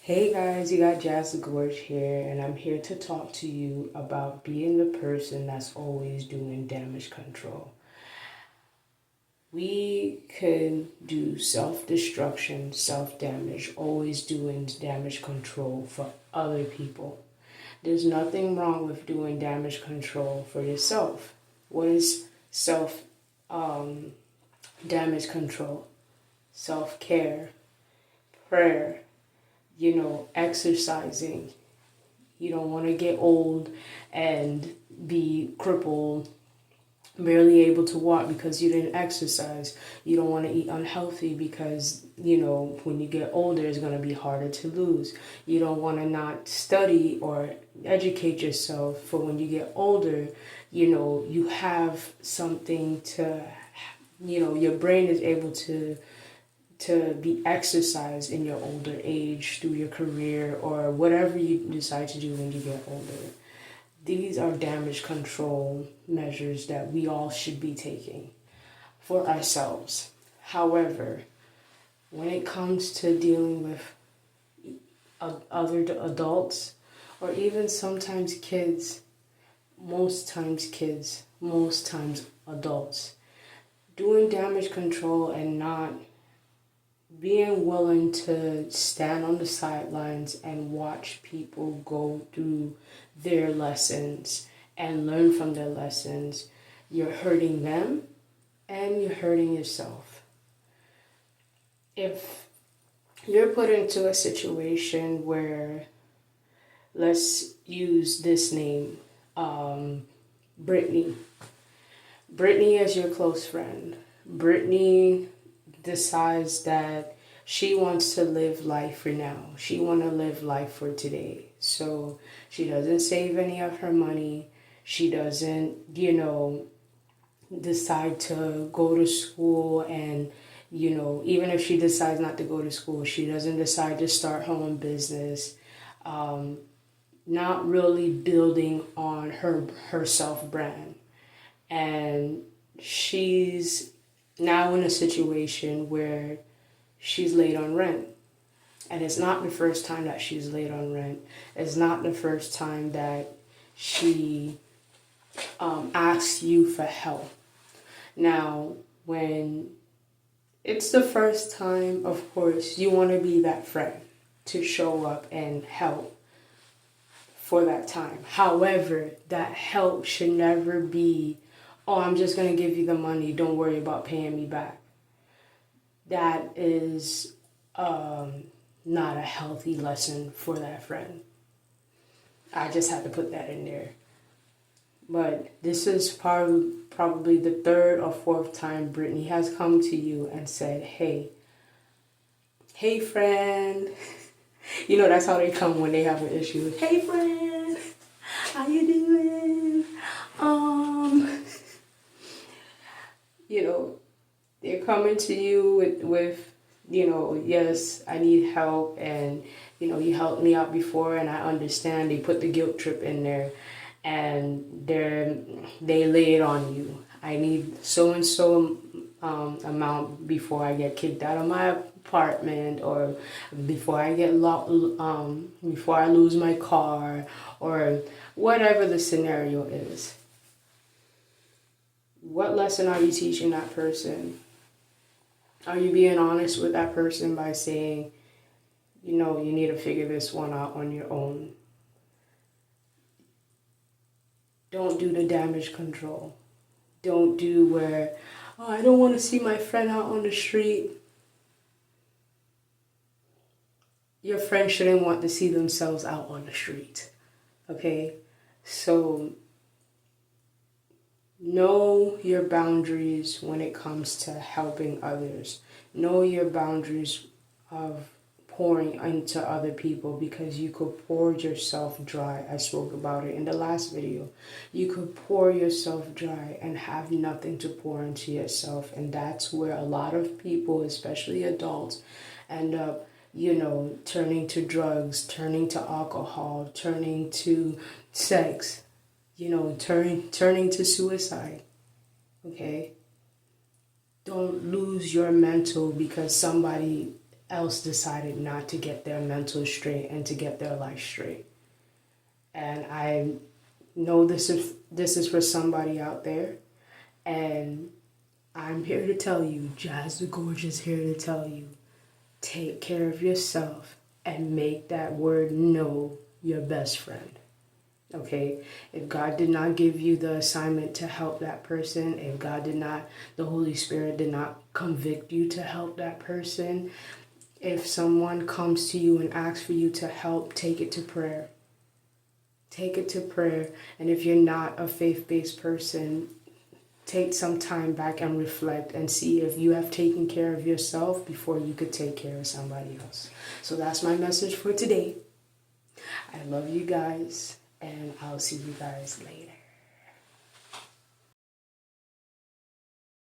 Hey guys, you got Jazz the Gorge here, and I'm here to talk to you about being the person that's always doing damage control. We can do self-destruction, self-damage, always doing damage control for other people. There's nothing wrong with doing damage control for yourself. What is self damage control? Self-care, prayer, exercising. You don't want to get old and be crippled, barely able to walk because you didn't exercise. You don't want to eat unhealthy because, when you get older, it's going to be harder to lose. You don't want to not study or educate yourself for when you get older, you have something to, your brain is able to be exercised in your older age through your career or whatever you decide to do when you get older. These are damage control measures that we all should be taking for ourselves. However, when it comes to dealing with other adults or even sometimes kids, most times adults, doing damage control and not being willing to stand on the sidelines and watch people go through their lessons and learn from their lessons, you're hurting them and you're hurting yourself. If you're put into a situation where, let's use this name, Brittany. Brittany is your close friend. Brittany decides that she wants to live life for now. She want to live life for today. So she doesn't save any of her money. She doesn't, decide to go to school and, even if she decides not to go to school, she doesn't decide to start her own business. Not really building on her self brand. And she's now in a situation where she's late on rent. And it's not the first time that she's late on rent. It's not the first time that she asks you for help. Now, when it's the first time, of course, you want to be that friend to show up and help for that time. However, that help should never be, oh, I'm just going to give you the money, don't worry about paying me back. That is not a healthy lesson for that friend. I just had to put that in there. But this is probably the third or fourth time Brittany has come to you and said, hey friend. That's how they come when they have an issue. Hey friend, how you doing? They're coming to you with yes, I need help, and you helped me out before and I understand. They put the guilt trip in there and they lay it on you. I need so and so amount before I get kicked out of my apartment, or before I get before I lose my car, or whatever the scenario is. What lesson are you teaching that person? Are you being honest with that person by saying, you need to figure this one out on your own? Don't do the damage control. Don't do where, oh, I don't want to see my friend out on the street. Your friend shouldn't want to see themselves out on the street. Okay? So know your boundaries when it comes to helping others. Know your boundaries of pouring into other people, because you could pour yourself dry. I spoke about it in the last video. You could pour yourself dry and have nothing to pour into yourself. And that's where a lot of people, especially adults, end up turning to drugs, turning to alcohol, turning to sex, turning to suicide. Okay? Don't lose your mental because somebody else decided not to get their mental straight and to get their life straight. And I know this is for somebody out there, and I'm here to tell you, Jazz the Gorgeous here to tell you, take care of yourself and make that word no your best friend. Okay, if God did not give you the assignment to help that person, if the Holy Spirit did not convict you to help that person, if someone comes to you and asks for you to help, take it to prayer. Take it to prayer. And if you're not a faith-based person, take some time back and reflect and see if you have taken care of yourself before you could take care of somebody else. So that's my message for today. I love you guys, and I'll see you guys later.